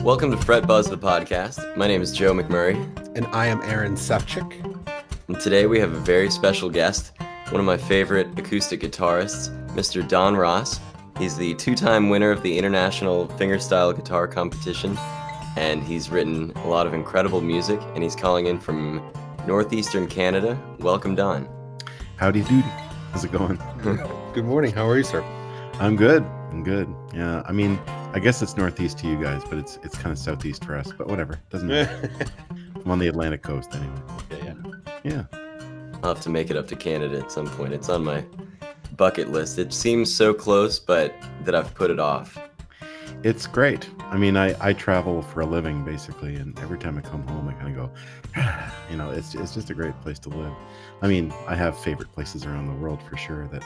Welcome to Fret Buzz, the podcast. My name is Joe McMurray. And I am Aaron Sefchick. And today we have a very special guest, one of my favorite acoustic guitarists, Mr. Don Ross. He's the two-time winner of the International Fingerstyle Guitar Competition, and he's written a lot of incredible music, and he's calling in from northeastern Canada. Welcome, Don. Howdy doody. How's it going? Good morning. How are you, sir? I'm good. Yeah, I mean, I guess it's northeast to you guys, but it's kind of southeast for us. But whatever, doesn't matter. I'm on the Atlantic coast anyway. Yeah. I'll have to make it up to Canada at some point. It's on my bucket list. It seems so close, but that I've put it off. It's great. I mean, I travel for a living basically, and every time I come home, I kind of go, it's just a great place to live. I mean, I have favorite places around the world for sure that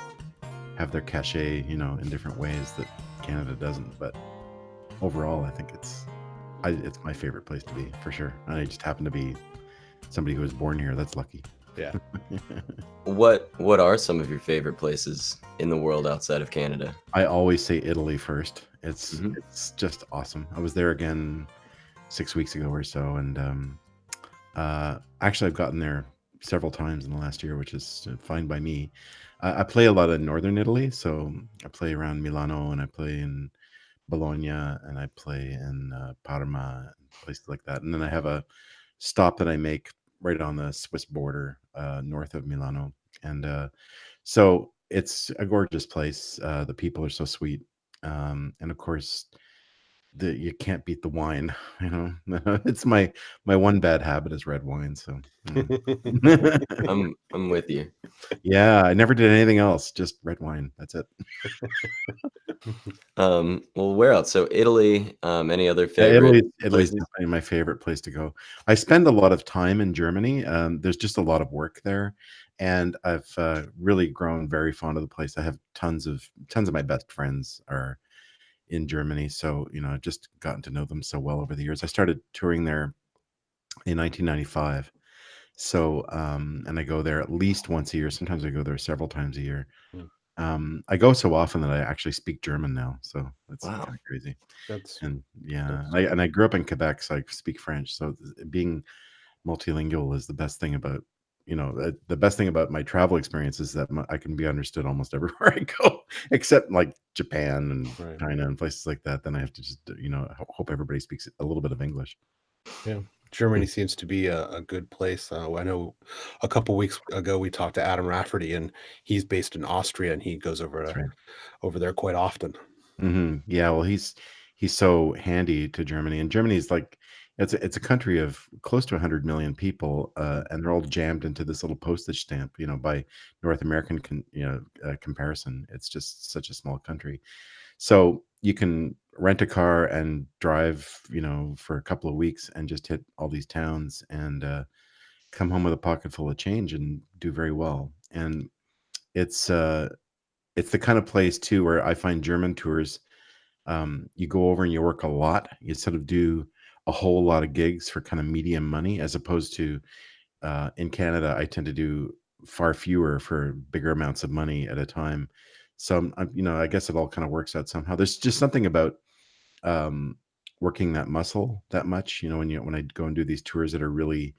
have their cachet, in different ways that Canada doesn't. But overall, I think it's my favorite place to be for sure. And I just happen to be somebody who was born here. That's lucky. Yeah. What are some of your favorite places in the world outside of Canada? I always say Italy first. It's just awesome. I was there again 6 weeks ago or so, and actually I've gotten there several times in the last year, which is fine by me. I play a lot of northern Italy, so I play around Milano, and I play in Bologna, and I play in Parma, and places like that. And then I have a stop that I make right on the Swiss border, north of Milano, and so it's a gorgeous place. The people are so sweet, and of course, you can't beat the wine. It's my one bad habit is red wine. So I'm with you. Yeah, I never did anything else, just red wine. That's it. Well, where else? So Italy. Any other favorite? Italy's definitely my favorite place to go. I spend a lot of time in Germany. There's just a lot of work there, and I've really grown very fond of the place. I have tons of my best friends are in Germany, so I've just gotten to know them so well over the years. I started touring there in 1995. So, and I go there at least once a year. Sometimes I go there several times a year. I go so often that I actually speak German now. So that's Wow. kind of crazy. That's I grew up in Quebec, so I speak French. So being multilingual is the best thing about, the best thing about my travel experience is that I can be understood almost everywhere I go, except like Japan and China and places like that. Then I have to just, hope everybody speaks a little bit of English. Yeah. Germany seems to be a good place. I know a couple weeks ago we talked to Adam Rafferty, and he's based in Austria, and he goes over there quite often. Yeah, well, he's so handy to Germany, and Germany's like it's a country of close to 100 million people, and they're all jammed into this little postage stamp. By North American comparison, it's just such a small country. So you can rent a car and drive, for a couple of weeks and just hit all these towns and come home with a pocket full of change and do very well. And it's the kind of place too where I find German tours, you go over and you work a lot. You sort of do a whole lot of gigs for kind of medium money, as opposed to in Canada, I tend to do far fewer for bigger amounts of money at a time. So I guess it all kind of works out somehow. There's just something about working that muscle that much. When I go and do these tours that are really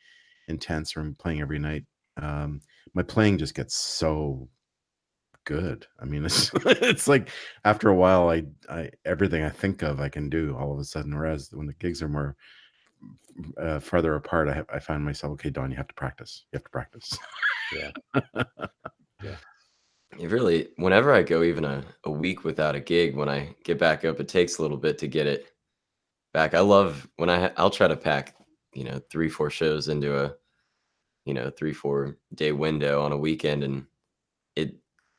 intense, or I'm playing every night, my playing just gets so good. I mean, it's like after a while, I everything I think of I can do all of a sudden. Whereas when the gigs are more farther apart, I find myself, okay, Don, you have to practice. Yeah. Yeah. It really, whenever I go even a week without a gig, when I get back up, it takes a little bit to get it back. I love when I'll try to pack, 3-4 shows into a, 3-4 day window on a weekend, and it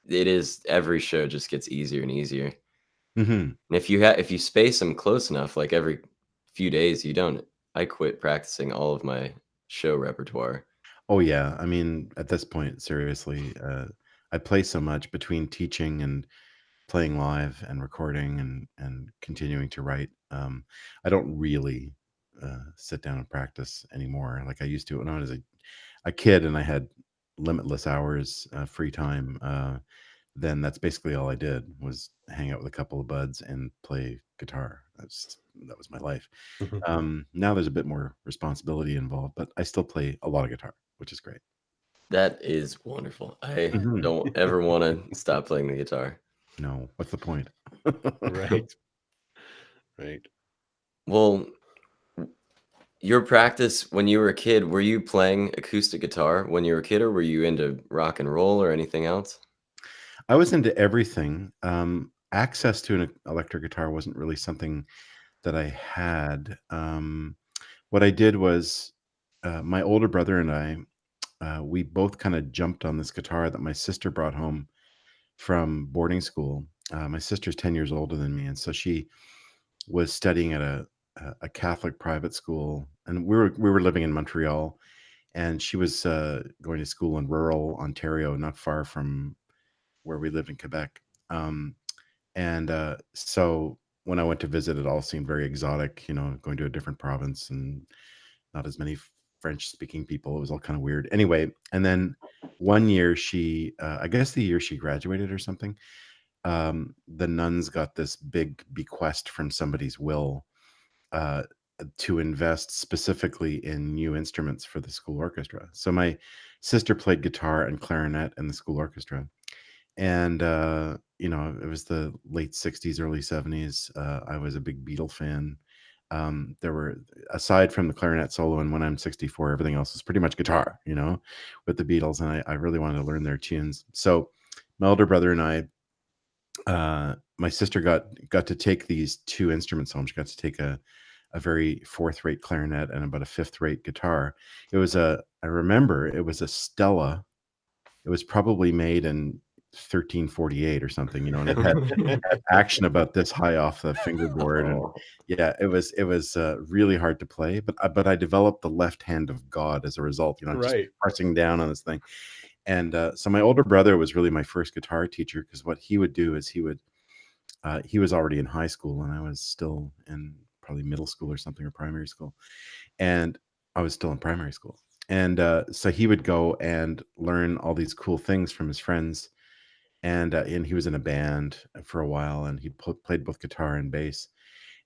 is, every show just gets easier and easier. And if you space them close enough, like every few days, I quit practicing all of my show repertoire. Oh yeah, I mean, at this point, seriously, I play so much between teaching and playing live and recording and continuing to write. I don't really sit down and practice anymore like I used to when I was a kid and I had limitless hours free time. Then that's basically all I did was hang out with a couple of buds and play guitar. That's that was my life. Mhm. Now there's a bit more responsibility involved, but I still play a lot of guitar, which is great. That is wonderful. I Mhm. don't ever want to stop playing the guitar. No, what's the point? Right. Right. Well, your practice when you were a kid, were you playing acoustic guitar when you were a kid, or were you into rock and roll or anything else? I was into everything. Access to an electric guitar wasn't really something that I had. What I did was, my older brother and I, we both kind of jumped on this guitar that my sister brought home from boarding school. My sister's 10 years older than me, and so she was studying at a Catholic private school, and we were living in Montreal, and she was going to school in rural Ontario, not far from where we lived in Quebec. Um, and so when I went to visit, it all seemed very exotic, going to a different province and not as many French speaking people. It was all kind of weird. Anyway, and then one year I guess the year she graduated or something, the nuns got this big bequest from somebody's will uh, to invest specifically in new instruments for the school orchestra. So my sister played guitar and clarinet in the school orchestra. And, it was the late 60s, early 70s. I was a big Beatle fan. There were, aside from the clarinet solo and When I'm 64, everything else was pretty much guitar, with the Beatles. And I really wanted to learn their tunes. So my older brother and I, my sister got to take these two instruments home. She got to take a very fourth-rate clarinet and about a fifth-rate guitar. I remember it was a Stella. It was probably made in 1348 or something, and it had action about this high off the fingerboard, and Oh, yeah, it was really hard to play, but I developed the left hand of God as a result, just Right. pressing down on this thing. And so my older brother was really my first guitar teacher, because what he would do is he was already in high school and I was still in probably middle school or something, or primary school, and I was still in primary school. And so he would go and learn all these cool things from his friends, and he was in a band for a while, and he played both guitar and bass.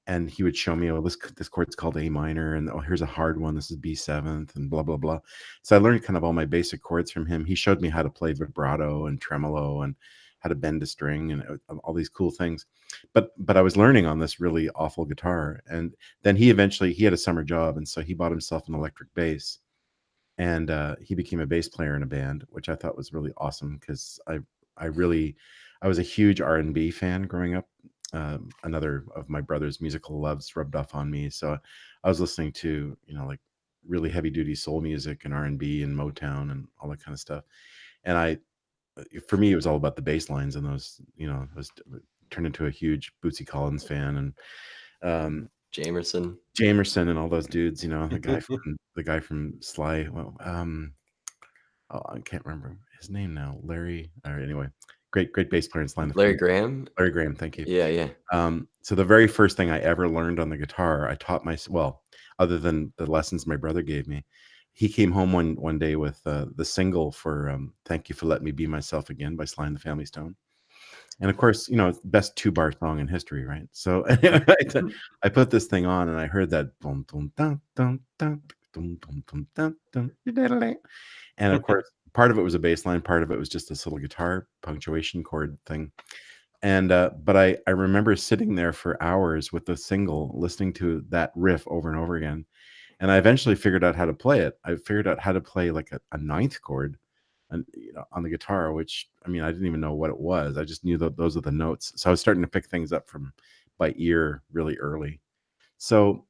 And he would show me, oh, this chord's called A minor, and oh, here's a hard one. This is B seventh, and blah blah blah. So I learned kind of all my basic chords from him. He showed me how to play vibrato and tremolo and how to bend a string and all these cool things. But I was learning on this really awful guitar, and then he had a summer job, and so he bought himself an electric bass, and he became a bass player in a band, which I thought was really awesome, because I was a huge R&B fan growing up. Another of my brother's musical loves rubbed off on me, so I was listening to like really heavy duty soul music and R&B and Motown and all that kind of stuff. And for me, it was all about the bass lines, and those, I was turned into a huge Bootsy Collins fan, and Jamerson. Jamerson and all those dudes, the guy from Sly. Well, oh, I can't remember his name now. Larry. All right, anyway, great bass player in Sly and the Larry Family. Graham? Larry Graham, thank you. Yeah, yeah. So the very first thing I ever learned on the guitar, I taught well, other than the lessons my brother gave me. He came home one day with the single for "Thank You for Letting Me Be Myself Again" by Sly and the Family Stone. And of course, it's the best 2-bar song in history, right? So I put this thing on and I heard that boom, boom, dun, dun, dun, dun, dun, dun, dun, dun, diddle-ding. And of course, part of it was a bass line, part of it was just this little guitar punctuation chord thing. And but I remember sitting there for hours with the single, listening to that riff over and over again. And I eventually figured out how to play it. I figured out how to play like a ninth chord, and on the guitar, which, I mean, I didn't even know what it was. I just knew that those are the notes. So I was starting to pick things up by ear really early. So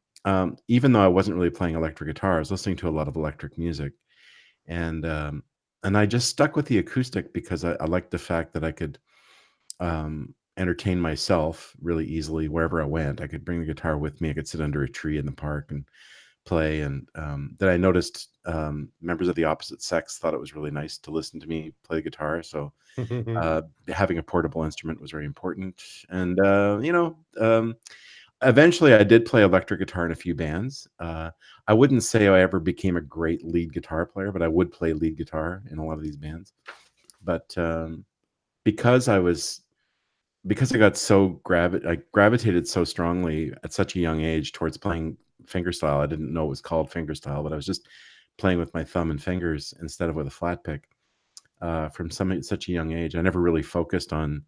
even though I wasn't really playing electric guitar, I was listening to a lot of electric music, and I just stuck with the acoustic because I liked the fact that I could entertain myself really easily wherever I went. I could bring the guitar with me. I could sit under a tree in the park and play. And then I noticed members of the opposite sex thought it was really nice to listen to me play the guitar. So having a portable instrument was very important. And eventually I did play electric guitar in a few bands. I wouldn't say I ever became a great lead guitar player, but I would play lead guitar in a lot of these bands. But because I was because I got so I gravitated so strongly at such a young age towards playing fingerstyle. I didn't know it was called fingerstyle, but I was just playing with my thumb and fingers instead of with a flat pick from such a young age. I never really focused on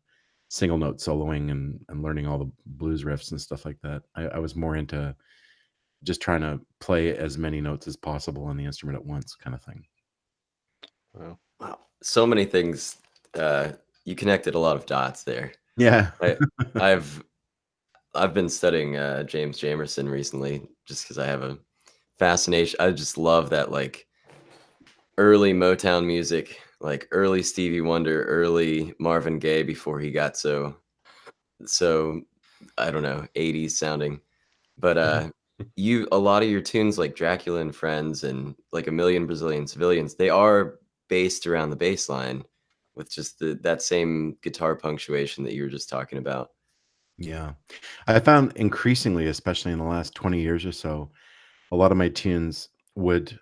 single note soloing and learning all the blues riffs and stuff like that. I was more into just trying to play as many notes as possible on the instrument at once, kind of thing. Wow. Wow. So many things. You connected a lot of dots there. Yeah. I've been studying James Jamerson recently just because I have a fascination. I just love that like early Motown music, like early Stevie Wonder, early Marvin Gaye before he got so I don't know, 80s sounding. But a lot of your tunes like Dracula and Friends and like A Million Brazilian Civilians, they are based around the bass line with just that same guitar punctuation that you were just talking about. Yeah. I found increasingly, especially in the last 20 years or so, a lot of my tunes would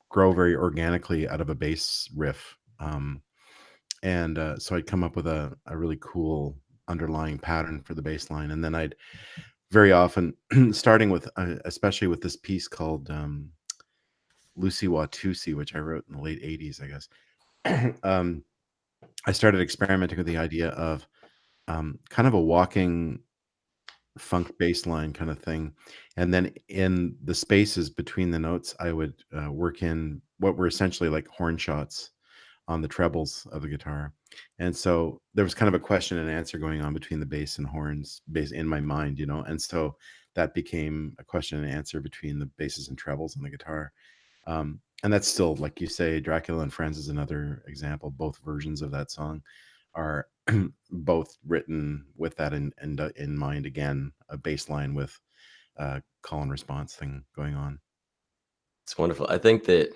grow very organically out of a bass riff. And so I'd come up with a really cool underlying pattern for the bass line. And then I'd very often, starting with, especially with this piece called Lucy Watusi, which I wrote in the late 80s, I guess, I started experimenting with the idea of kind of a walking funk bass line kind of thing. And then in the spaces between the notes, I would work in what were essentially like horn shots on the trebles of the guitar. And so there was kind of a question and answer going on between the bass and horns bass in my mind, and so that became a question and answer between the basses and trebles on the guitar. And that's still, like you say, Dracula and Friends is another example. Both versions of that song are both written with that in mind. Again, a bass line with call and response thing going on. It's wonderful. I think that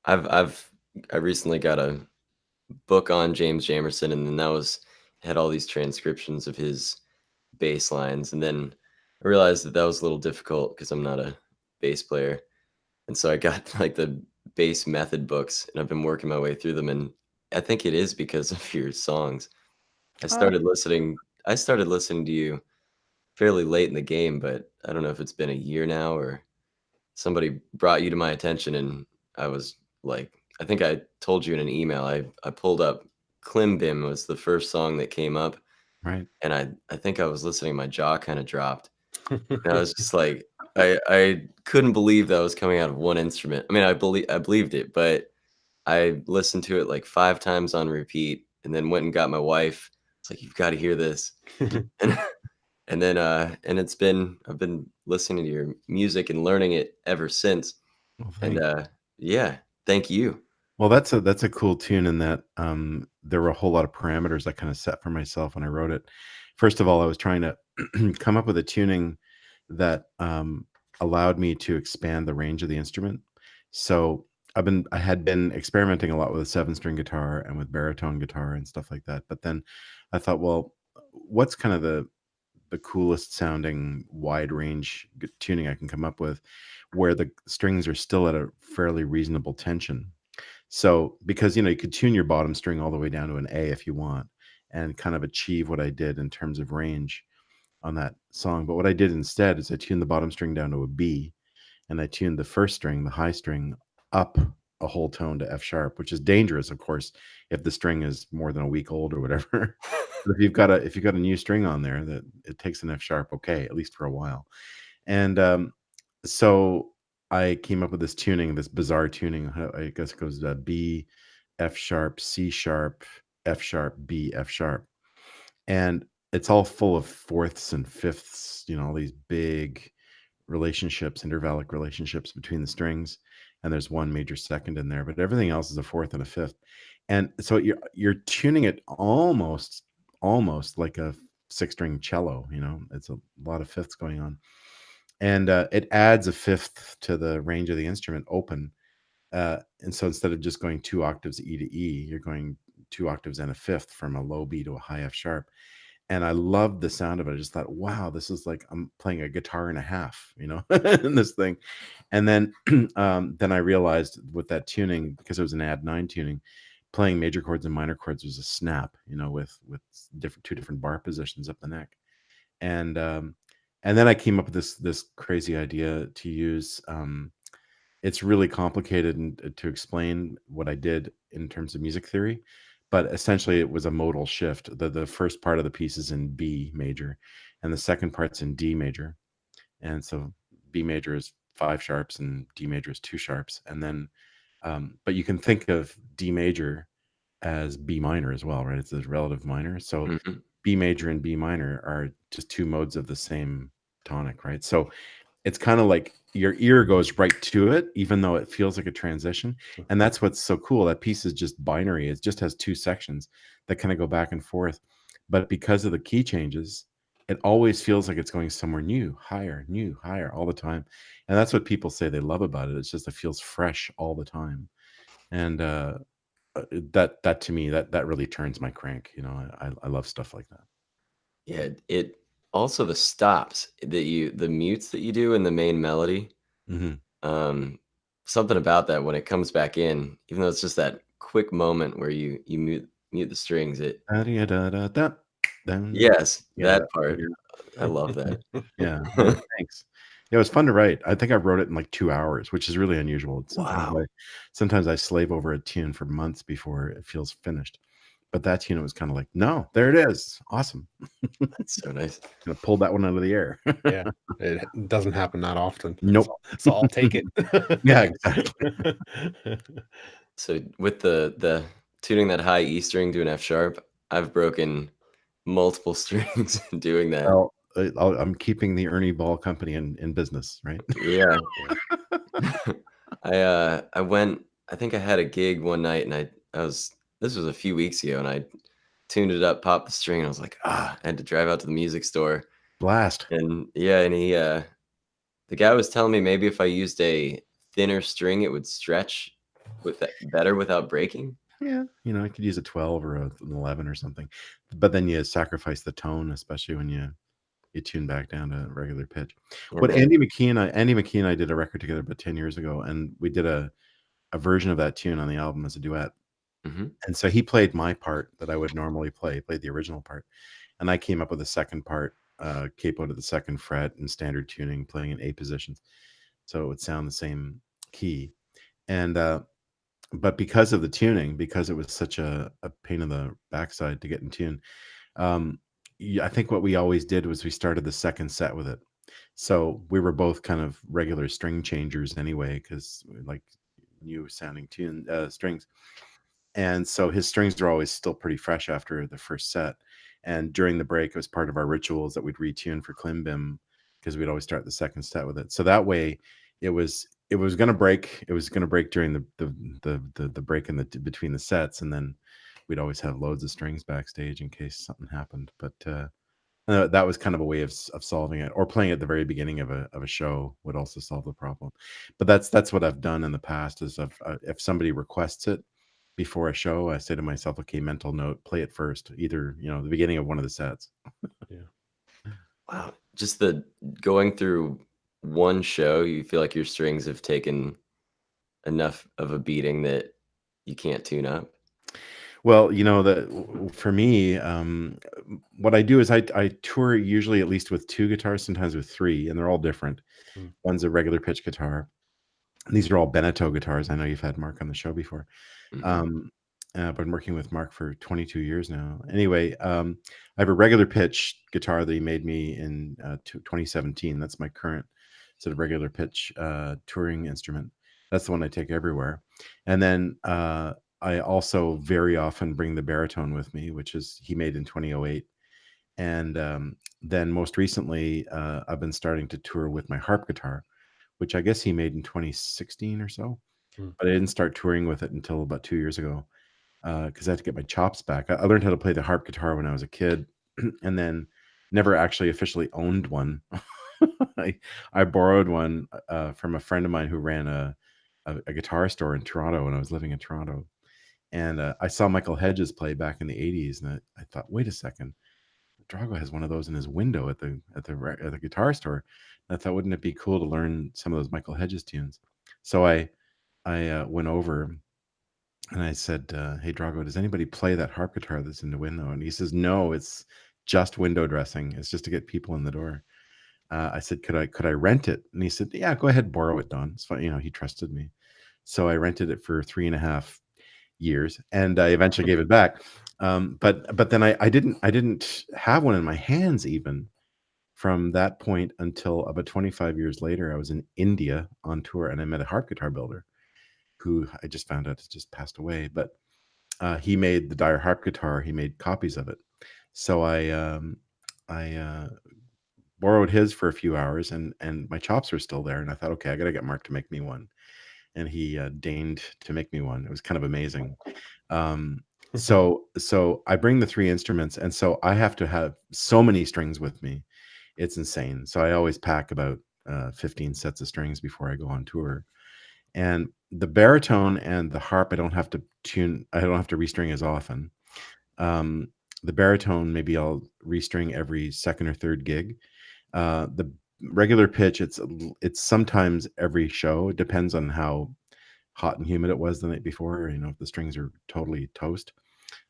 I recently got a book on James Jamerson, and then had all these transcriptions of his bass lines, and then I realized that was a little difficult because I'm not a bass player, and so I got like the bass method books, and I've been working my way through them, and I think it is because of your songs. I started listening to you fairly late in the game, but I don't know if it's been a year now or somebody brought you to my attention, and I was like, I think I told you in an email, I pulled up Klimbim was the first song that came up, Right. and I think I was listening, my jaw kind of dropped. And I was just like, I couldn't believe that was coming out of one instrument. I mean, I believed it, but I listened to it like 5 times on repeat and then went and got my wife. It's like, "You've got to hear this." And and then and I've been listening to your music and learning it ever since. Well, And thanks. yeah, thank you. Well, that's a cool tune in that there were a whole lot of parameters I kind of set for myself when I wrote it. First of all, I was trying to come up with a tuning that allowed me to expand the range of the instrument. So I had been experimenting a lot with a 7-string guitar and with baritone guitar and stuff like that. But then I thought, well, what's kind of the coolest sounding wide range tuning I can come up with, where the strings are still at a fairly reasonable tension. So, because you could tune your bottom string all the way down to an A if you want, and kind of achieve what I did in terms of range on that song. But what I did instead is I tuned the bottom string down to a B, and I tuned the first string, the high string, up a whole tone to F sharp, which is dangerous, of course, if the string is more than a week old or whatever. But if you've got a new string on there, that it takes an F sharp, okay, at least for a while. And so I came up with this tuning, this bizarre tuning. I guess it goes B, F sharp, C sharp, F sharp, B, F sharp, and it's all full of fourths and fifths. All these big relationships, intervallic relationships between the strings, and there's one major second in there, but everything else is a fourth and a fifth. And so you're tuning it almost like a 6-string cello. It's a lot of fifths going on, and it adds a fifth to the range of the instrument open. And so instead of just going 2 octaves E to E, you're going 2 octaves and a fifth from a low B to a high F sharp. And I loved the sound of it. I just thought, wow, this is like I'm playing a guitar and a half, in this thing. And then I realized with that tuning, because it was an add 9 tuning, playing major chords and minor chords was a snap, with two different bar positions up the neck. And then I came up with this crazy idea to use. It's really complicated to explain what I did in terms of music theory, but essentially it was a modal shift. The first part of the piece is in B major, and the second part's in D major. And so B major is 5 sharps and D major is 2 sharps. And then, but you can think of D major as B minor as well, right? It's a relative minor. So Mhm. B major and B minor are just 2 modes of the same tonic, right? So it's kind of like your ear goes right to it, even though it feels like a transition. And that's what's so cool. That piece is just binary. It just has 2 sections that kind of go back and forth. But because of the key changes, it always feels like it's going somewhere new, higher, all the time. And that's what people say they love about it. It's just, it feels fresh all the time. And that to me, that really turns my crank. I love stuff like that. Yeah, it also the stops the mutes that you do in the main melody, Hmm. um, something about that when it comes back in, even though it's just that quick moment where you mute the strings, yes, Yeah, that part. I love that. yeah. Oh, thanks. Yeah, it was fun to write. I think I wrote it in like 2 hours, which is really unusual. Wow, Sometimes I slave over a tune for months before it feels finished. But that tune, it was kind of like, no, there it is. Awesome. that's so nice. Gonna pull that one out of the air. Yeah, it doesn't happen that often. Nope. So I'll take it. Yeah, exactly. So with the tuning that high E string to an F sharp, I've broken multiple strings doing that. Well, I'm keeping the Ernie Ball Company in business, right? Yeah. I think I had a gig one night and this was a few weeks ago and I tuned it up, popped the string, and I was like, I had to drive out to the music store. Blast. And yeah, and the guy was telling me maybe if I used a thinner string, it would stretch with that better without breaking. Yeah, I could use a 12 or an 11 or something. But then you sacrifice the tone, especially when you tune back down to regular pitch. And What then Andy McKee and I did a record together about 10 years ago, and we did a version of that tune on the album as a duet. mhm, And so he played my part that I would normally play, played the original part. And I came up with a second part, capo to the second fret in standard tuning, playing in A positions. So it would sound the same key. And but because of the tuning, because it was such a pain in the backside to get in tune, I think what we always did was we started the second set with it. So we were both kind of regular string changers anyway, because we like new sounding strings. And so his strings are always still pretty fresh after the first set. And during the break, it was part of our rituals that we'd retune for Klimbim because we'd always start the second set with it. So that way, it was going to break. It was going to break during the break in the between the sets, and then we'd always have loads of strings backstage in case something happened. But that was kind of a way of solving it, or playing at the very beginning of a show would also solve the problem. But that's what I've done in the past. Is if somebody requests it before a show, I say to myself, okay, mental note, play it first, either the beginning of one of the sets. Yeah. wow, just the going through one show, you feel like your strings have taken enough of a beating that you can't tune up. Well, for me, what I do is I tour usually at least with 2 guitars, sometimes with 3, and they're all different. Mm. One's a regular pitch guitar. These are all Beneteau guitars. I know you've had Mark on the show before. Mhm. Um, I've been working with Mark for 22 years now. Anyway, I have a regular pitch guitar that he made me in 2017. That's my current sort of regular pitch touring instrument. That's the one I take everywhere. And then I also very often bring the baritone with me, which is he made in 2008. And then most recently, I've been starting to tour with my harp guitar, which I guess he made in 2016 or so. Mm. But I didn't start touring with it until about 2 years ago because I had to get my chops back. I learned how to play the harp guitar when I was a kid, and then never actually officially owned one. I borrowed one from a friend of mine who ran a guitar store in Toronto when I was living in Toronto. And I saw Michael Hedges play back in the 80s, and I thought, wait a second, Drago has one of those in his window at the guitar store. And I thought, wouldn't it be cool to learn some of those Michael Hedges tunes? So I went over And I said, "Hey, Drago, does anybody play that harp guitar that's in the window?" And he says, "No, it's just window dressing. It's just to get people in the door." I said, "Could I rent it?" And he said, "Yeah, go ahead, borrow it, Don. It's fine." He trusted me. So I rented it for 3.5 years, and I eventually gave it back. But then I didn't have one in my hands even from that point until about 25 years later. I was in India on tour, and I met a harp guitar builder who I just found out has just passed away. But he made the Dyer harp guitar. He made copies of it. So I borrowed his for a few hours, and my chops were still there. And I thought, okay, I got to get Mark to make me one. And he deigned to make me one. It was kind of amazing. So I bring the 3 instruments, and so I have to have so many strings with me. It's insane. So I always pack about 15 sets of strings before I go on tour. And the baritone and the harp, I don't have to restring as often. The baritone, maybe I'll restring every second or third gig. The regular pitch, it's sometimes every show. It depends on how hot and humid it was the night before, if the strings are totally toast.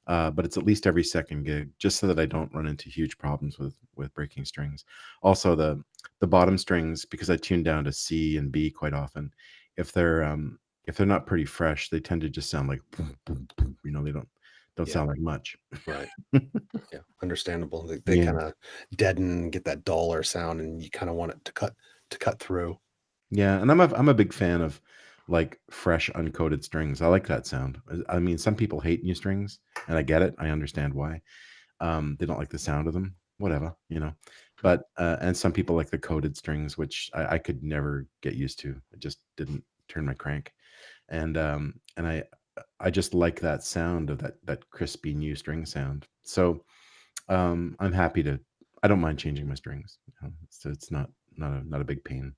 But it's at least every second gig, just so that I don't run into huge problems with breaking strings. Also, the bottom strings, because I tune down to C and B quite often, if they're not pretty fresh, they tend to just sound like boom, boom, boom. They don't sound like much. Right. Yeah, understandable. They Yeah. kind of deaden, get that duller sound, and you kind of want it to cut through. Yeah, and I'm a big fan of like fresh uncoated strings. I like that sound. I mean, some people hate new strings, and I get it. I understand why. They don't like the sound of them. Whatever. But and some people like the coated strings, which I could never get used to. It just didn't turn my crank. And I just like that sound of that crispy new string sound. So I'm happy to. I don't mind changing my strings. So it's not a big pain.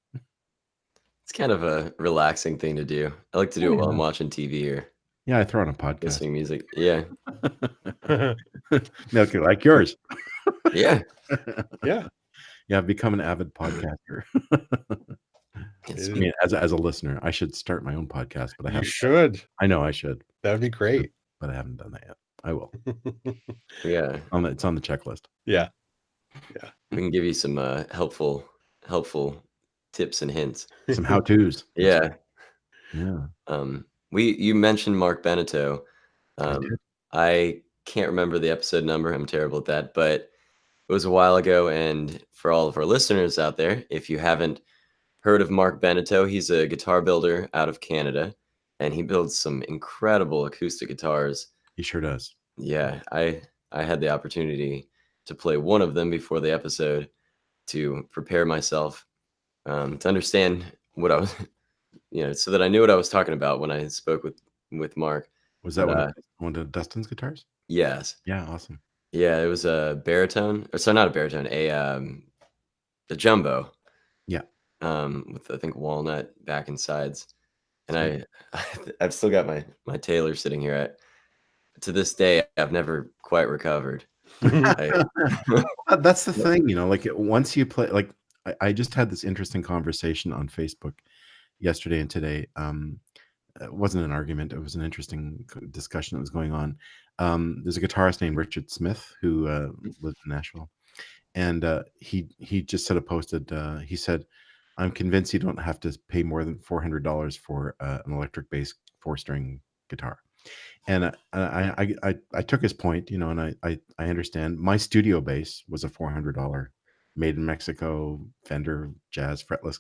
It's kind of a relaxing thing to do. I like to do it while I'm watching TV or Yeah, I throw on a podcast. listening to music. Yeah. Milk like yours. Yeah. Yeah. Yeah, I've become an avid podcaster. It's, I mean, as a listener, I should start my own podcast, but I You haven't. should. I know I should, That'd be great. but I haven't done that yet. I will. yeah. It's on the checklist. Yeah. We can give you some helpful tips and hints. Some how-tos. Yeah. Yeah. You mentioned Mark Beneteau. I did. I can't remember the episode number. I'm terrible at that, but it was a while ago. And for all of our listeners out there, if you haven't heard of Mark Beneteau, he's a guitar builder out of Canada, and he builds some incredible acoustic guitars. He sure does. Yeah, I had the opportunity to play one of them before the episode to prepare myself to understand what I was, so that I knew what I was talking about when I spoke with Mark. Was that one of Dustin's guitars? Yes. Yeah, awesome. Yeah, it was a baritone, or so not a baritone, a jumbo. Yeah. With I think walnut back and sides, and I've still got my Taylor sitting here. To this day, I've never quite recovered. That's the thing, like once you play, like I just had this interesting conversation on Facebook yesterday and today. It wasn't an argument. It was an interesting discussion that was going on. There's a guitarist named Richard Smith who lives in Nashville. And he just sort of posted, he said, "I'm convinced you don't have to pay more than $400 for an electric bass 4-string guitar." And I took his point, and I understand. My studio bass was a $400 made in Mexico Fender Jazz fretless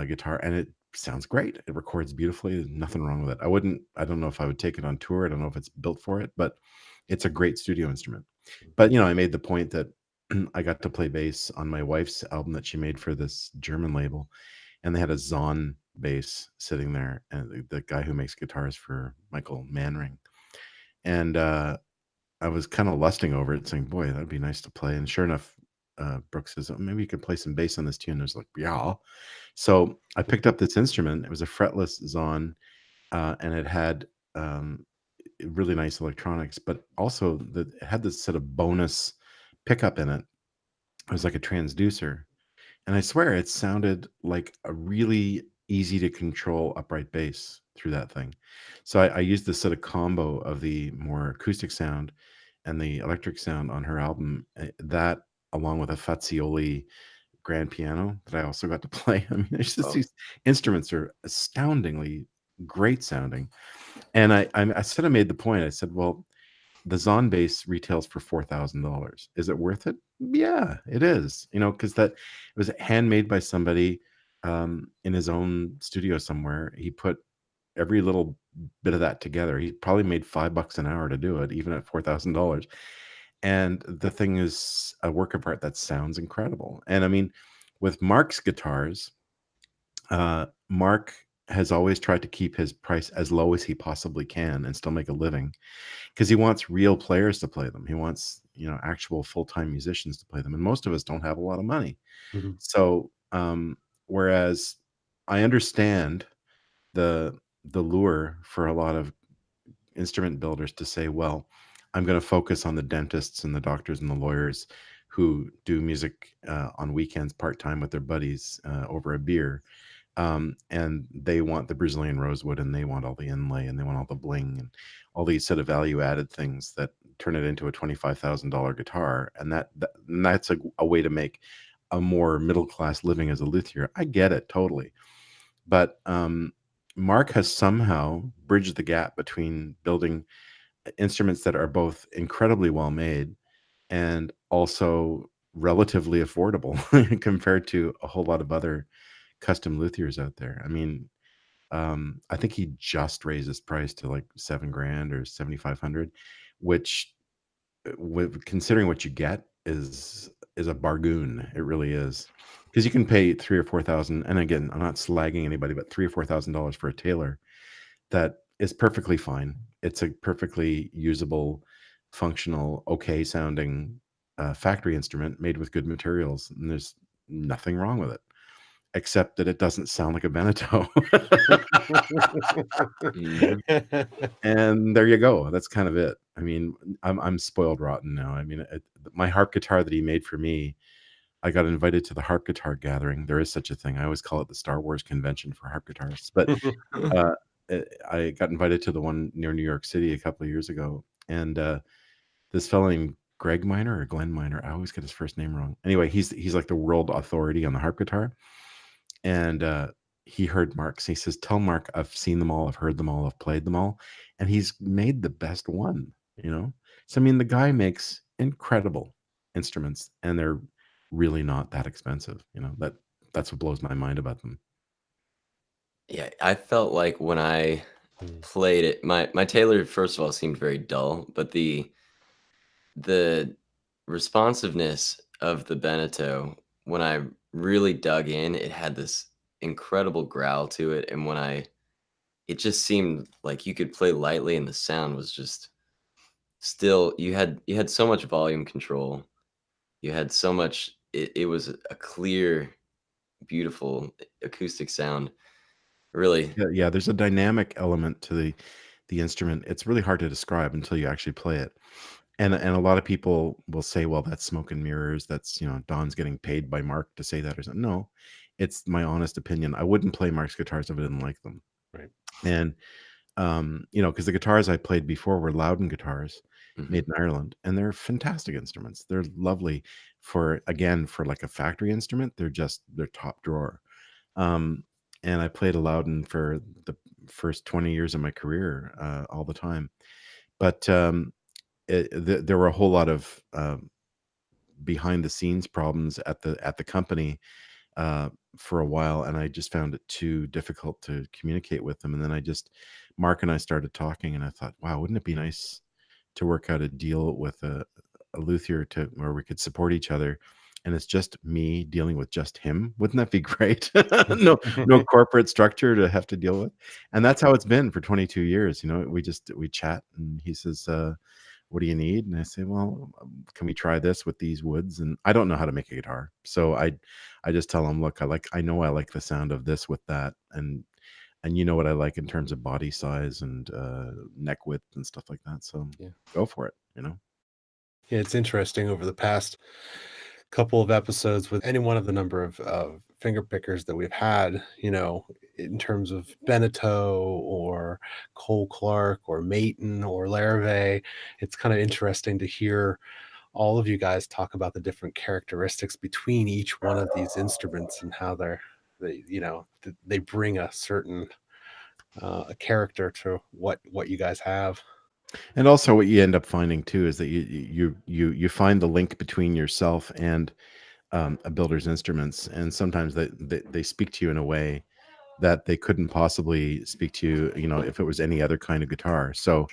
guitar, and it sounds great. It records beautifully. There's nothing wrong with it. I don't know if I would take it on tour. I don't know if it's built for it, but it's a great studio instrument. But I made the point that I got to play bass on my wife's album that she made for this German label, and they had a Zahn bass sitting there, and the guy who makes guitars for Michael Manring. And I was kind of lusting over it, saying, "Boy, that'd be nice to play." And sure enough, Brooks says, "Oh, maybe you could play some bass on this tune." I was like, "Yeah." So I picked up this instrument. It was a fretless Zahn, and it had really nice electronics, but also it had this sort of bonus pickup in it. It was like a transducer, and I swear it sounded like a really easy to control upright bass through that thing. So I used this sort of combo of the more acoustic sound and the electric sound on her album. That along with a Fazioli grand piano that I also got to play. I mean, there's just Oh, these instruments are astoundingly great sounding. And I sort of made the point. I said, well, the Zon bass retails for $4,000. Is it worth it? Yeah, it is. You know, because that it was handmade by somebody in his own studio somewhere. He put every little bit of that together. He probably made $5 an hour to do it, even at $4,000. And the thing is a work of art that sounds incredible. And I mean, with Mark's guitars, Mark has always tried to keep his price as low as he possibly can and still make a living because he wants real players to play them. He wants, you know, actual full-time musicians to play them. And most of us don't have a lot of money. Mhm. So, whereas I understand the lure for a lot of instrument builders to say, well, I'm going to focus on the dentists and the doctors and the lawyers who do music on weekends part-time with their buddies over a beer. And they want the Brazilian rosewood and they want all the inlay and they want all the bling and all these sort of value added things that turn it into a $25,000 guitar. And that's a way to make a more middle class living as a luthier. I get it totally. But Mark has somehow bridged the gap between building instruments that are both incredibly well made and also relatively affordable compared to a whole lot of other custom luthiers out there. I mean, I think he just raised his price to like $7,000 or 7,500, which, with considering what you get, is a bargain. It really is, because you can pay 3 or 4,000. And again, I'm not slagging anybody, but $3,000 or $4,000 for a Taylor that is perfectly fine. It's a perfectly usable, functional, okay sounding factory instrument made with good materials, and there's nothing wrong with it except that it doesn't sound like a Beneteau. mhm. And there you go. That's kind of it. I mean, I'm spoiled rotten now. I mean, my harp guitar that he made for me, I got invited to the harp guitar gathering. There is such a thing. I always call it the Star Wars convention for harp guitarists. But uh, I got invited to the one near New York City a couple of years ago, and this fellow named Greg Miner or Glenn Miner, I always get his first name wrong. Anyway, he's like the world authority on the harp guitar, and he heard Mark's. He says, "Tell Mark I've seen them all, I've heard them all, I've played them all, and he's made the best one." You know, so I mean, the guy makes incredible instruments, and they're really not that expensive. You know, that's what blows my mind about them. Yeah, I felt like when I Mm. played it, my Taylor, first of all, seemed very dull, but the responsiveness of the Beneteau, when I really dug in, it had this incredible growl to it, and it just seemed like you could play lightly, and the sound was just still. You had so much volume control. You had so much. It was a clear, beautiful acoustic sound. Really, Yeah, yeah, there's a dynamic element to the instrument. It's really hard to describe until you actually play it. And a lot of people will say, well, that's smoke and mirrors. That's, you know, Don's getting paid by Mark to say that or something. No, it's my honest opinion. I wouldn't play Mark's guitars if I didn't like them. Right. And you know, because the guitars I played before were Loudon guitars mhm. made in Ireland, and they're fantastic instruments. They're lovely for like a factory instrument. They're top drawer. Um, and I played a Loudon for the first 20 years of my career, all the time. But there were a whole lot of behind the scenes problems at the company for a while, and I just found it too difficult to communicate with them. And then Mark and I started talking, and I thought, wow, wouldn't it be nice to work out a deal with a luthier to where we could support each other, and it's just me dealing with just him. Wouldn't that be great? No corporate structure to have to deal with. And that's how it's been for 22 years. You know, we chat, and he says, what do you need? And I say, well, can we try this with these woods? And I don't know how to make a guitar, so I just tell him, look, I know I like the sound of this with that, and you know what I like in terms of body size and neck width and stuff like that. So Yeah. go for it. You know. Yeah, it's interesting over the past couple of episodes with any one of the number of finger pickers that we've had, in terms of Beneteau or Cole Clark or Maton or Larrivee. It's kind of interesting to hear all of you guys talk about the different characteristics between each one of these instruments and how they bring a certain a character to what you guys have. And also, what you end up finding too is that you find the link between yourself and a builder's instruments, and sometimes they speak to you in a way that they couldn't possibly speak to you, if it was any other kind of guitar. So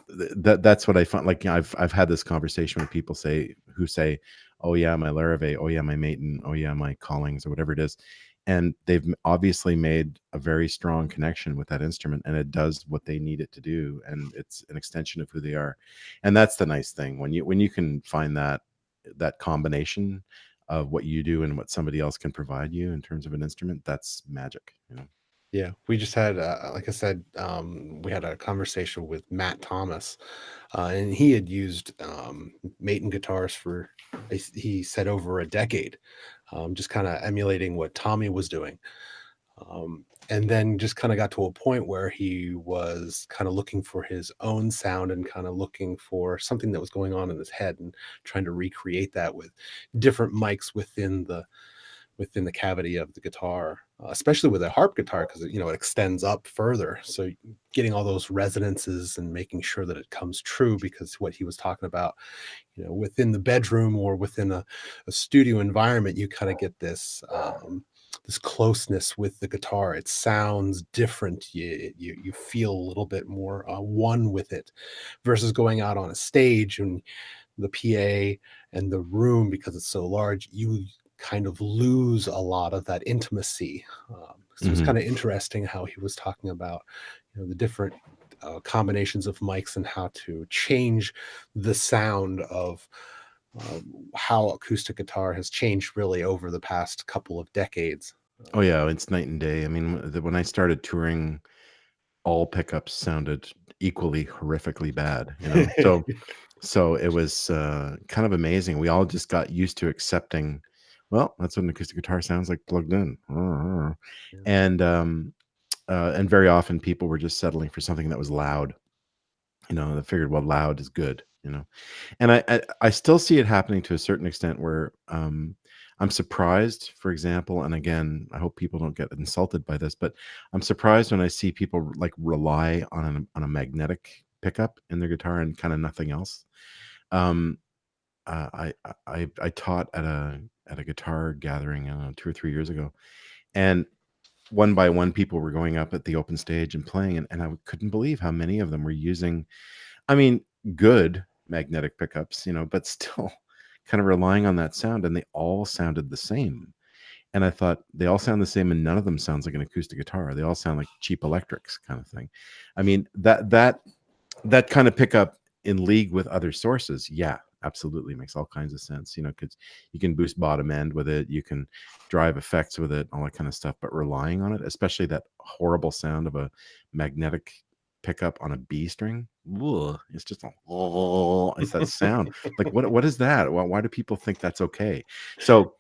that's what I find. Like, I've had this conversation with people who say, "Oh yeah, my Larrivee. Oh yeah, my Maton. Oh yeah, my Collings," or whatever it is, and they've obviously made a very strong connection with that instrument, and it does what they need it to do, and it's an extension of who they are. And that's the nice thing when you can find that combination of what you do and what somebody else can provide you in terms of an instrument. That's magic. Yeah, we just had, like I said, we had a conversation with Matt Thomas, and he had used Maton guitars for, he said, over a decade, just kind of emulating what Tommy was doing. And then just kind of got to a point where he was kind of looking for his own sound and kind of looking for something that was going on in his head and trying to recreate that with different mics within the cavity of the guitar, especially with a harp guitar, because it extends up further. So getting all those resonances and making sure that it comes true, because what he was talking about, within the bedroom or within a studio environment, you kind of get this this closeness with the guitar. It sounds different. You feel a little bit more one with it, versus going out on a stage and the PA and the room, because it's so large, you kind of lose a lot of that intimacy. So it's kind of interesting how he was talking about the different combinations of mics and how to change the sound of how acoustic guitar has changed really over the past couple of decades. Oh yeah, it's night and day. I mean, when I started touring, all pickups sounded equally horrifically bad, So it was kind of amazing. We all just got used to accepting, well, that's what an acoustic guitar sounds like plugged in. Yeah. And very often people were just settling for something that was loud. They figured, well, loud is good. And I still see it happening to a certain extent where I'm surprised, for example, and again, I hope people don't get insulted by this, but I'm surprised when I see people like rely on a magnetic pickup in their guitar and kind of nothing else. I taught at a guitar gathering 2 or 3 years ago, and one by one people were going up at the open stage and playing, and I couldn't believe how many of them were using, I mean, good magnetic pickups, but still kind of relying on that sound, and they all sounded the same. And I thought, they all sound the same, and none of them sounds like an acoustic guitar. They all sound like cheap electrics kind of thing. I mean, that kind of pickup in league with other sources, yeah, absolutely makes all kinds of sense, because you can boost bottom end with it, you can drive effects with it, all that kind of stuff. But relying on it, especially that horrible sound of a magnetic pickup on a B string, it's just it's that sound. Like, what is that? Why do people think that's okay? So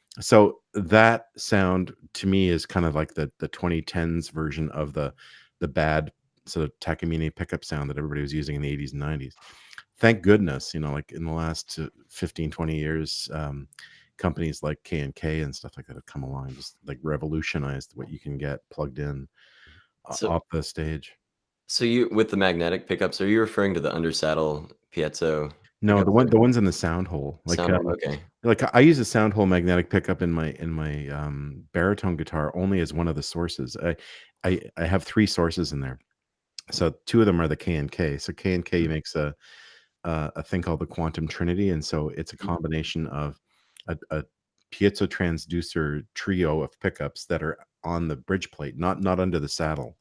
that sound to me is kind of like the 2010s version of the bad sort of Takamine pickup sound that everybody was using in the 80s and 90s. Thank goodness, like in the last 15, 20 years, companies like K&K and stuff like that have come along and just like revolutionized what you can get plugged in off the stage. So you, with the magnetic pickups, are you referring to the undersaddle piezo? No, the ones in the sound hole. Like, okay. like I use a sound hole magnetic pickup in my baritone guitar only as one of the sources. I have 3 sources in there. So 2 of them are the K&K. So K&K makes a thing called the Quantum Trinity, and so it's a combination of a piezo transducer trio of pickups that are on the bridge plate, not under the saddle,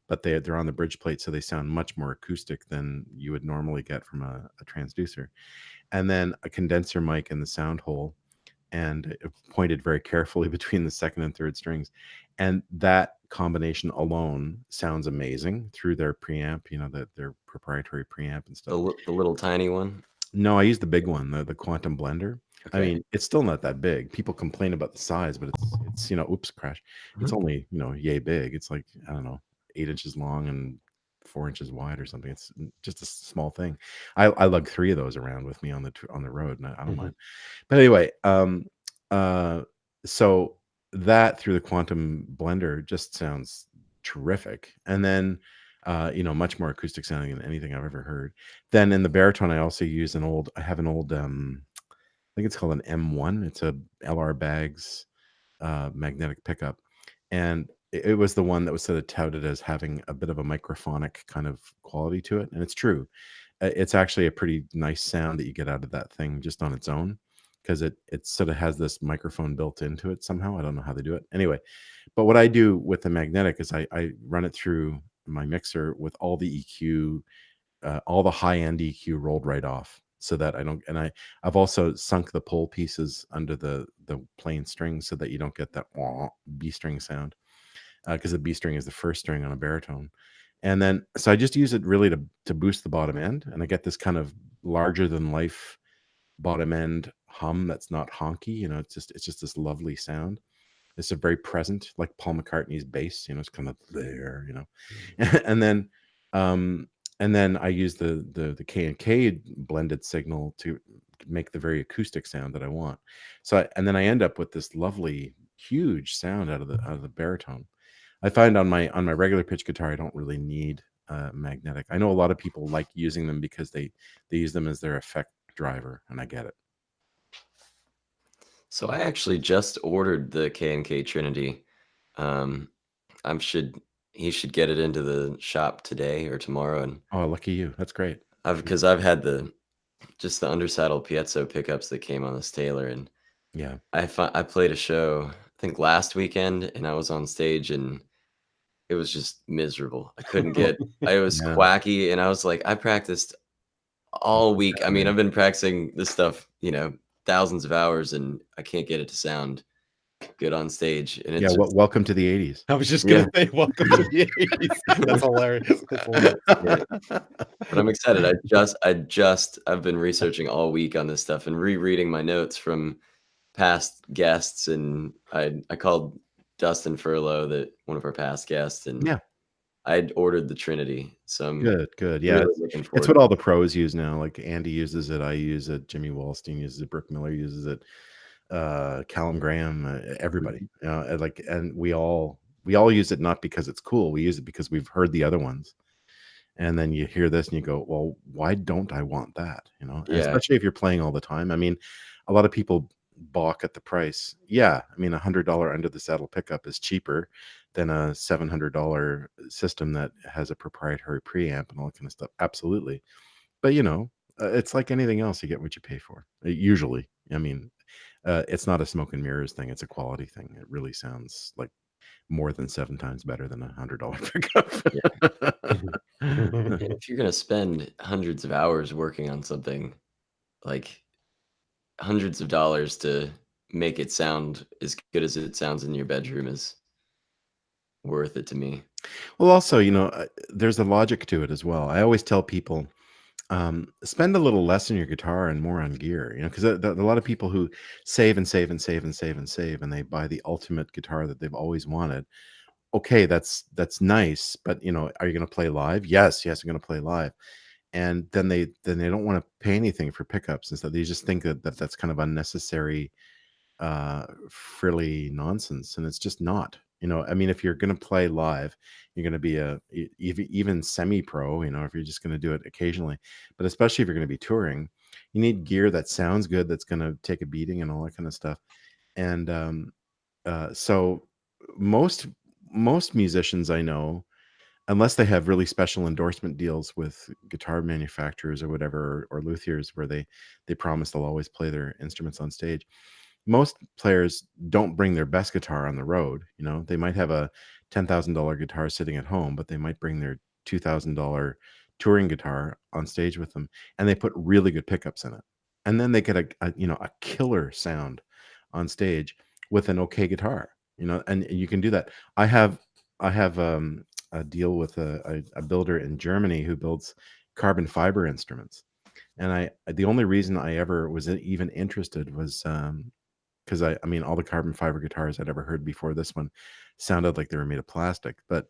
but they're on the bridge plate, so they sound much more acoustic than you would normally get from a transducer. And then a condenser mic in the sound hole, and pointed very carefully between the second and third strings. And that combination alone sounds amazing through their preamp, their proprietary preamp and stuff. The little tiny one? No, I use the big one, the Quantum Blender. I Okay. mean, it's still not that big. People complain about the size, but it's oops, crash. It's Mhm. only, yay big. It's like, I don't know, 8 inches long and 4 inches wide or something. It's just a small thing. I lug 3 of those around with me on the road, and I don't Mhm. mind. But anyway, uh, so that through the Quantum Blender just sounds terrific. And then, much more acoustic sounding than anything I've ever heard. Then in the baritone, I have an old, I think it's called an M1. It's a LR Baggs magnetic pickup, and it was the one that was sort of touted as having a bit of a microphonic kind of quality to it, and it's true. It's actually a pretty nice sound that you get out of that thing just on its own, because it sort of has this microphone built into it somehow. I don't know how they do it. Anyway, but what I do with the magnetic is I run it through my mixer with all the EQ, all the high end EQ rolled right off, so that I don't. And I've also sunk the pole pieces under the plain strings so that you don't get that wah B string sound, because the B string is the first string on a baritone. And then so I just use it really to boost the bottom end, and I get this kind of larger than life bottom end hum that's not honky. It's just this lovely sound. It's a very present, like Paul McCartney's bass. It's kind of there. And then, um, and then I use the K&K blended signal to make the very acoustic sound that I want. And then I end up with this lovely, huge sound out of the baritone. I find on my regular pitch guitar, I don't really need magnetic. I know a lot of people like using them because they use them as their effect driver, and I get it. So I actually just ordered the K&K Trinity. Um, I should he should get it into the shop today or tomorrow, and Oh, lucky you. That's great. I've had just the undersaddle piezo pickups that came on this Taylor, and Yeah. I played a show, I think last weekend, and I was on stage, and it was just miserable. I couldn't get I was Yeah. quacky, and I was like, I practiced all week. I mean, Sounding. I've been practicing this stuff, thousands of hours, and I can't get it to sound good on stage, and Yeah, it's just welcome to the 80s. I was just yeah. gonna say, welcome to the 80s. That's hilarious. That's hilarious. Yeah, but I'm excited. I've been researching all week on this stuff and rereading my notes from past guests, and I called Dustin Furlow, that one of our past guests, and Yeah, I'd ordered the Trinity, so I'm good, good. Yeah, really it's looking it's forward. what all the pros use now. Like Andy uses it, I use it, Jimmy Wallstein uses it, Brooke Miller uses it, Callum Graham, everybody. Mhm. And we all use it not because it's cool. We use it because we've heard the other ones. And then you hear this and you go, well, why don't I want that? And Yeah, especially if you're playing all the time. I mean, a lot of people balk at the price. Yeah, I mean, $100 under the saddle pickup is cheaper than a $700 system that has a proprietary preamp and all that kind of stuff. Absolutely. But it's like anything else. You get what you pay for. Usually, I mean, it's not a smoke and mirrors thing. It's a quality thing. It really sounds like more than 7 times better than $100 yeah. pickup. And if you're gonna spend hundreds of hours working on something, like, hundreds of dollars to make it sound as good as it sounds in your bedroom is worth it to me. Well, also, there's a logic to it as well. I always tell people, spend a little less on your guitar and more on gear, because a lot of people who save and save and save and save and save, and they buy the ultimate guitar that they've always wanted. Okay, that's nice, but are you going to play live? Yes, yes, I'm going to play live. And then they don't want to pay anything for pickups and stuff. They just think that's kind of unnecessary, frilly nonsense, and it's just not. I mean, if you're going to play live, you're going to be even semi-pro. If you're just going to do it occasionally, but especially if you're going to be touring, you need gear that sounds good, that's going to take a beating and all that kind of stuff. And so most musicians I know, unless they have really special endorsement deals with guitar manufacturers or whatever, or luthiers, where they promise they'll always play their instruments on stage, most players don't bring their best guitar on the road. They might have a $10,000 guitar sitting at home, but they might bring their $2,000 touring guitar on stage with them, and they put really good pickups in it, and then they get a killer sound on stage with an okay guitar. And you can do that. I have a deal with a builder in Germany who builds carbon fiber instruments, And the only reason I ever was even interested was because I mean, all the carbon fiber guitars I'd ever heard before this one sounded like they were made of plastic. But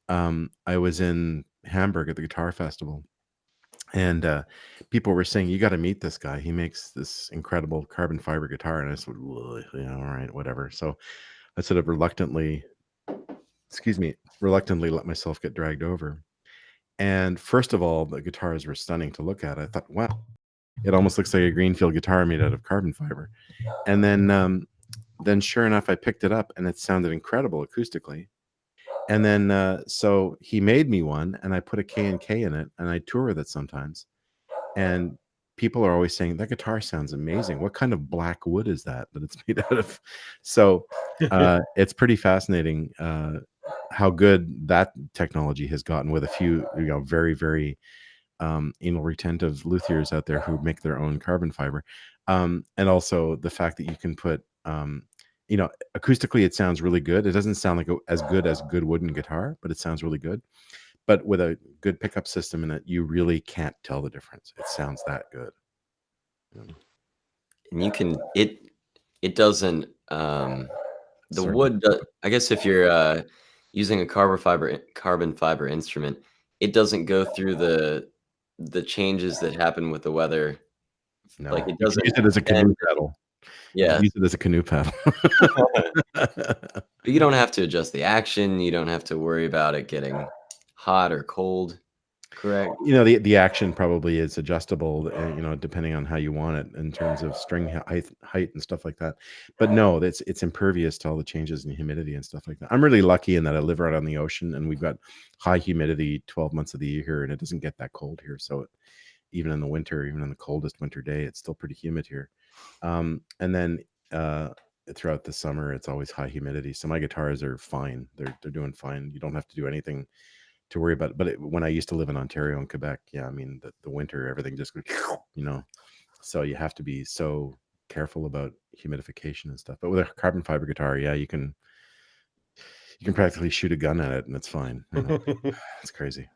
I was in Hamburg at the guitar festival, and people were saying, "You got to meet this guy. He makes this incredible carbon fiber guitar." And I said, "Well, yeah, all right, whatever." So I sort of reluctantly, excuse me, reluctantly let myself get dragged over. And first of all, the guitars were stunning to look at. I thought, wow, it almost looks like a Greenfield guitar made out of carbon fiber. And then sure enough, I picked it up and it sounded incredible acoustically. And then so he made me one, and I put a K&K in it, and I tour with it sometimes. And people are always saying, that guitar sounds amazing. What kind of black wood is that it's made out of? So it's pretty fascinating how good that technology has gotten, with a few, very, very anal retentive luthiers out there who make their own carbon fiber. And also the fact that you can put, acoustically, it sounds really good. It doesn't sound like as good as good wooden guitar, but it sounds really good. But with a good pickup system in it, you really can't tell the difference. It sounds that good. And you can it doesn't the Sorry. wood I guess if you're using a carbon fiber instrument, it doesn't go through the changes that happen with the weather. No, Like it you can use doesn't it as a canoe bend. pedal. You Yeah. can use it as a canoe pedal. But you don't have to adjust the action, you don't have to worry about it getting hot or cold, correct? The action probably is adjustable, depending on how you want it in terms of string height and stuff like that. But no, it's impervious to all the changes in humidity and stuff like that. I'm really lucky in that I live right on the ocean, and we've got high humidity 12 months of the year here, and it doesn't get that cold here. So even in the winter, even on the coldest winter day, it's still pretty humid here. And then throughout the summer, it's always high humidity. So my guitars are fine. They're doing fine. You don't have to do anything to worry about it. But when I used to live in Ontario and Quebec, yeah, I mean, the winter, everything just goes, so you have to be so careful about humidification and stuff. But with a carbon fiber guitar, yeah, you can practically shoot a gun at it and it's fine. It's crazy.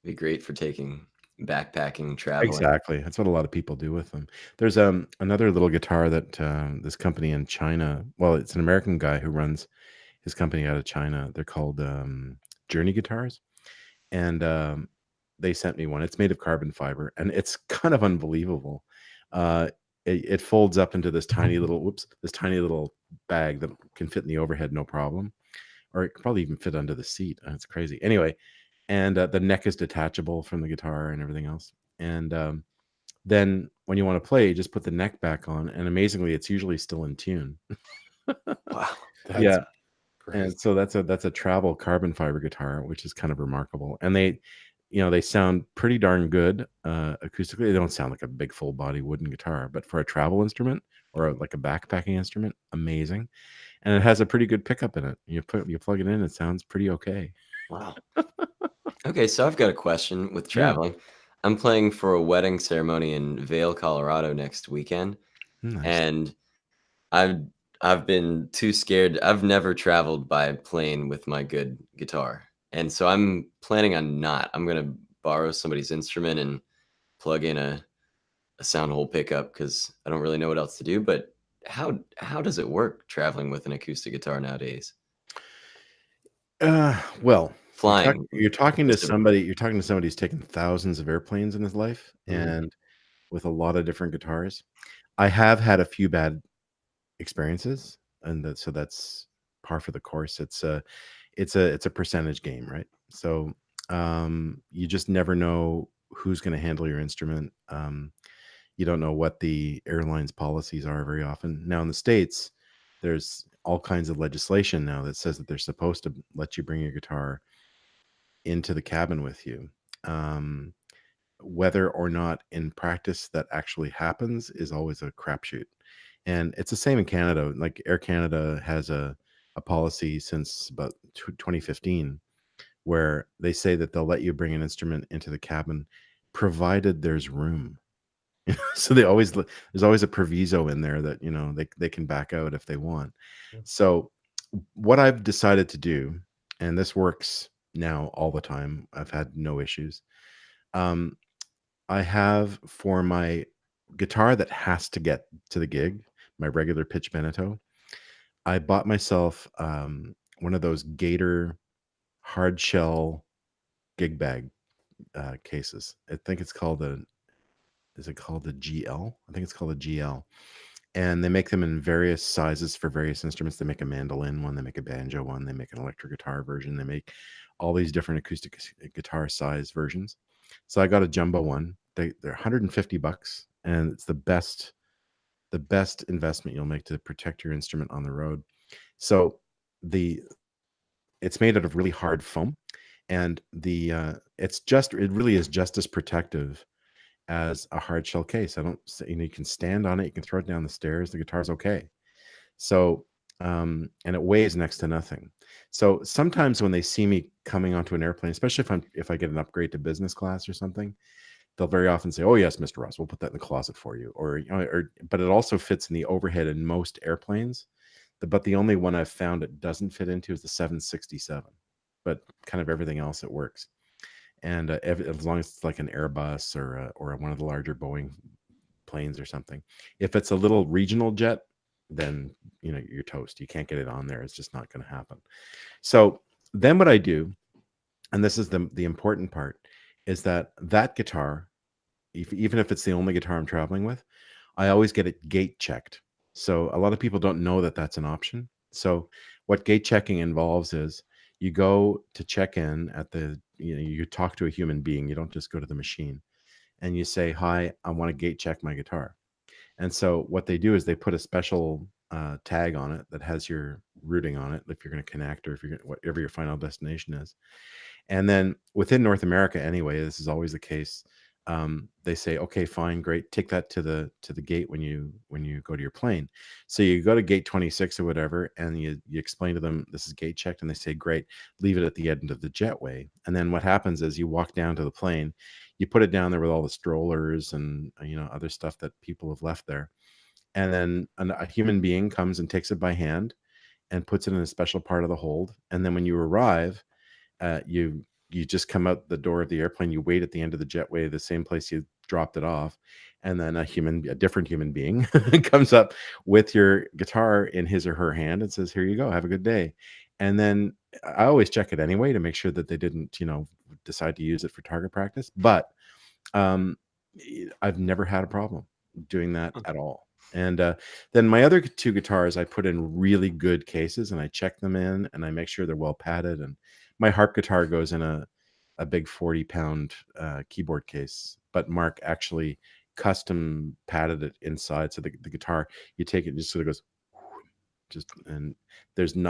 Be great for taking backpacking, traveling. Exactly. That's what a lot of people do with them. There's another little guitar that this company in China, well, it's an American guy who runs his company out of China. They're called Journey Guitars. And they sent me one. It's made of carbon fiber, and it's kind of unbelievable. It folds up into this tiny little bag that can fit in the overhead, no problem, or it could probably even fit under the seat. It's crazy. Anyway, and the neck is detachable from the guitar and everything else. And then when you want to play, you just put the neck back on, and amazingly, it's usually still in tune. Wow. Yeah. Crazy. And so that's a travel carbon fiber guitar, which is kind of remarkable. And they sound pretty darn good acoustically. They don't sound like a big full body wooden guitar, but for a travel instrument or like a backpacking instrument, amazing. And it has a pretty good pickup in it. You plug it in, it sounds pretty okay. Wow. Okay, so I've got a question with Yeah. traveling. I'm playing for a wedding ceremony in Vail, Colorado next weekend, Nice. and I've been too scared. I've never traveled by plane with my good guitar, and so I'm planning on not. I'm gonna borrow somebody's instrument and plug in a sound hole pickup because I don't really know what else to do. But how does it work traveling with an acoustic guitar nowadays? Well, Flying you're talking to specifically. somebody. You're talking to somebody who's taken thousands of airplanes in his life, and with a lot of different guitars. I have had a few bad experiences, and so that's par for the course. It's a percentage game, right? So you just never know who's going to handle your instrument. You don't know what the airline's policies are very often. Now in the States, there's all kinds of legislation now that says that they're supposed to let you bring your guitar into the cabin with you. Whether or not in practice that actually happens is always a crapshoot. And it's the same in Canada. Like Air Canada has a policy since about 2015 where they say that they'll let you bring an instrument into the cabin provided there's room. So there's always a proviso in there that they can back out if they want. Yeah. So what I've decided to do, and this works now all the time, I've had no issues. I have for my guitar that has to get to the gig, my regular pitch Beneteau, I bought myself one of those Gator hard shell gig bag cases. I think it's called is it called the GL? I think it's called a GL. And they make them in various sizes for various instruments. They make a mandolin one, they make a banjo one, they make an electric guitar version, they make all these different acoustic guitar size versions. So I got a jumbo one. They're $150, and it's the best investment you'll make to protect your instrument on the road. So the it's made out of really hard foam, and it really is just as protective as a hard shell case. I don't say, you can stand on it, you can throw it down the stairs, the guitar's okay. So and it weighs next to nothing. So sometimes when they see me coming onto an airplane, especially if I get an upgrade to business class or something, they'll very often say, "Oh yes, Mr. Ross, we'll put that in the closet for you." But it also fits in the overhead in most airplanes. But the only one I've found it doesn't fit into is the 767. But kind of everything else it works. And as long as it's like an Airbus or one of the larger Boeing planes or something. If it's a little regional jet, then you're toast. You can't get it on there. It's just not going to happen. So then what I do, and this is the important part, is that guitar, even if it's the only guitar I'm traveling with, I always get it gate checked. So a lot of people don't know that that's an option. So what gate checking involves is you go to check in at you talk to a human being. You don't just go to the machine, and you say, "Hi, I want to gate check my guitar." And so what they do is they put a special tag on it that has your routing on it, if you're going to connect or if you're whatever your final destination is. And then within North America, anyway, this is always the case. They say, "Okay, fine, great. Take that to the gate when you go to your plane." So you go to gate 26 or whatever, and you explain to them this is gate checked, and they say, "Great, leave it at the end of the jetway." And then what happens is you walk down to the plane, you put it down there with all the strollers and other stuff that people have left there, and then a human being comes and takes it by hand and puts it in a special part of the hold. And then when you arrive, you just come out the door of the airplane, you wait at the end of the jetway, the same place you dropped it off, and then a different human being comes up with your guitar in his or her hand and says, "Here you go, have a good day." And then I always check it anyway to make sure that they didn't decide to use it for target practice. But I've never had a problem doing that at all. And then my other two guitars, I put in really good cases, and I check them in, and I make sure they're well padded. And my harp guitar goes in a big 40-pound keyboard case, but Mark actually custom padded it inside. So the guitar, you take it, just sort of goes, and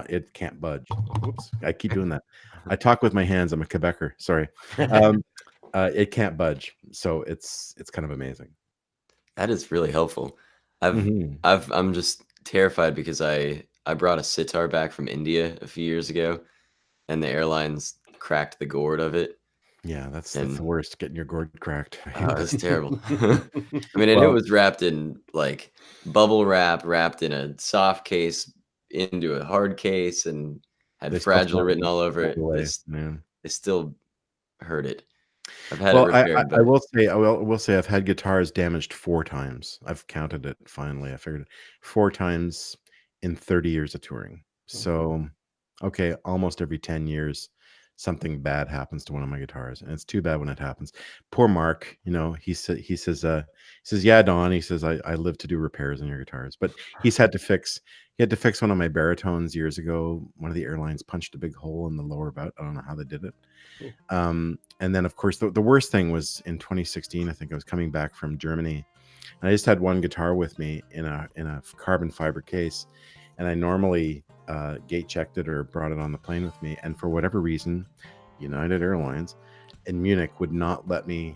it can't budge. Whoops, I keep doing that. I talk with my hands. I'm a Quebecer. Sorry. It can't budge. So it's kind of amazing. That is really helpful. Mhm. I'm just terrified because I brought a sitar back from India a few years ago, and the airlines cracked the gourd of it. Yeah, that's the worst, getting your gourd cracked. Oh, it was terrible. I mean, and it Well, was wrapped in like bubble wrap, wrapped in a soft case into a hard case, and had they still fragile smell written all over all it. the way, man. They still hurt it. I've had it Well, I repaired, I but will say I've had guitars damaged 4 times. I've counted it finally. I figured 4 times in 30 years of touring. So, okay, almost every 10 years, something bad happens to one of my guitars, and it's too bad when it happens. Poor Mark, he says, "Yeah, Don," he says, "I live to do repairs on your guitars." But he had to fix one of my baritones years ago. One of the airlines punched a big hole in the lower bout. I don't know how they did it. And then, of course, the worst thing was in 2016. I think I was coming back from Germany, and I just had one guitar with me in a carbon fiber case, and I normally gate checked it or brought it on the plane with me. And for whatever reason, United Airlines in Munich would not let me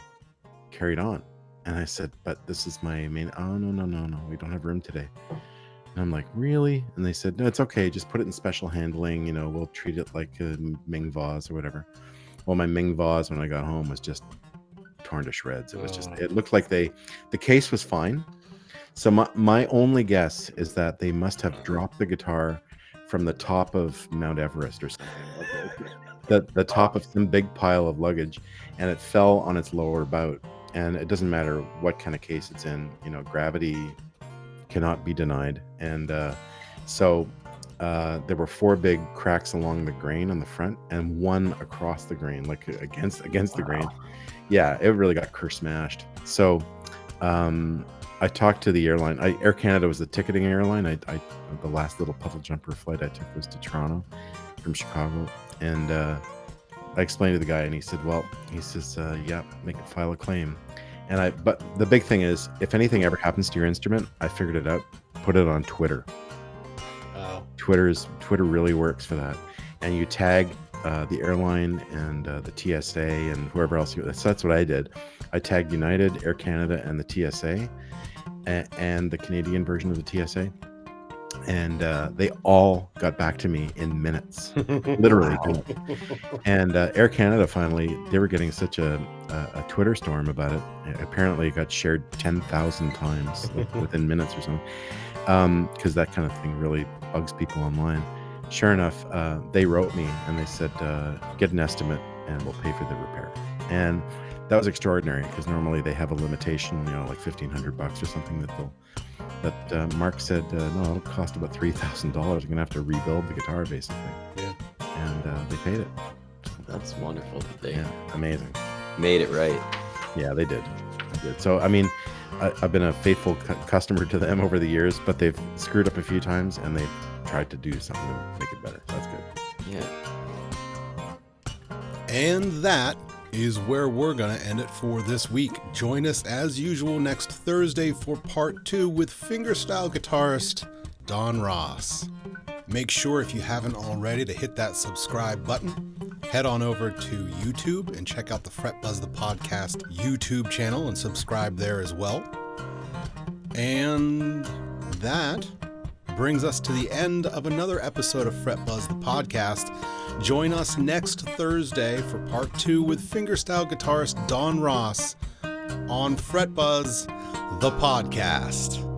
carry it on. And I said, "But this is my main." "Oh, no, we don't have room today." And I'm like, "Really?" And they said, "No, it's okay. Just put it in special handling. We'll treat it like a Ming vase or whatever." Well, my Ming vase when I got home was just torn to shreds. It was just, it looked like the case was fine. So my only guess is that they must have dropped the guitar from the top of Mount Everest or something. The top of some big pile of luggage, and it fell on its lower bout. and it doesn't matter what kind of case it's in. Gravity cannot be denied, and so there were 4 big cracks along the grain on the front, and 1 across the grain, like against the grain. Yeah, it really got curse smashed. So I talked to the airline. Air Canada was the ticketing airline. The last little puddle jumper flight I took was to Toronto from Chicago, and I explained to the guy, and he said, yeah, file a claim. But the big thing is, if anything ever happens to your instrument, I figured it out, put it on Twitter. Twitter really works for that. And you tag the airline and the TSA and whoever else. So that's what I did. I tagged United, Air Canada, and the TSA, and the Canadian version of the TSA. And they all got back to me in minutes, literally. And Air Canada, finally, they were getting such a Twitter storm about it. Apparently it got shared 10,000 times within minutes or something, because that kind of thing really bugs people online. Sure enough, they wrote me and they said, get an estimate and we'll pay for the repair. And that was extraordinary, because normally they have a limitation, like $1,500 or something that Mark said, no, it'll cost about $3,000. You're gonna have to rebuild the guitar, basically. Yeah. And they paid it. That's wonderful that they amazing made it right. Yeah, they did. So I mean, I've been a faithful customer to them over the years, but they've screwed up a few times, and they've tried to do something to make it better. So that's good. Yeah. And that is where we're going to end it for this week. Join us as usual next Thursday for part 2 with fingerstyle guitarist Don Ross. Make sure, if you haven't already, to hit that subscribe button. Head on over to YouTube and check out the Fret Buzz the Podcast YouTube channel and subscribe there as well. And that brings us to the end of another episode of Fret Buzz the Podcast. Join us next Thursday for part 2 with fingerstyle guitarist Don Ross on Fret Buzz the Podcast.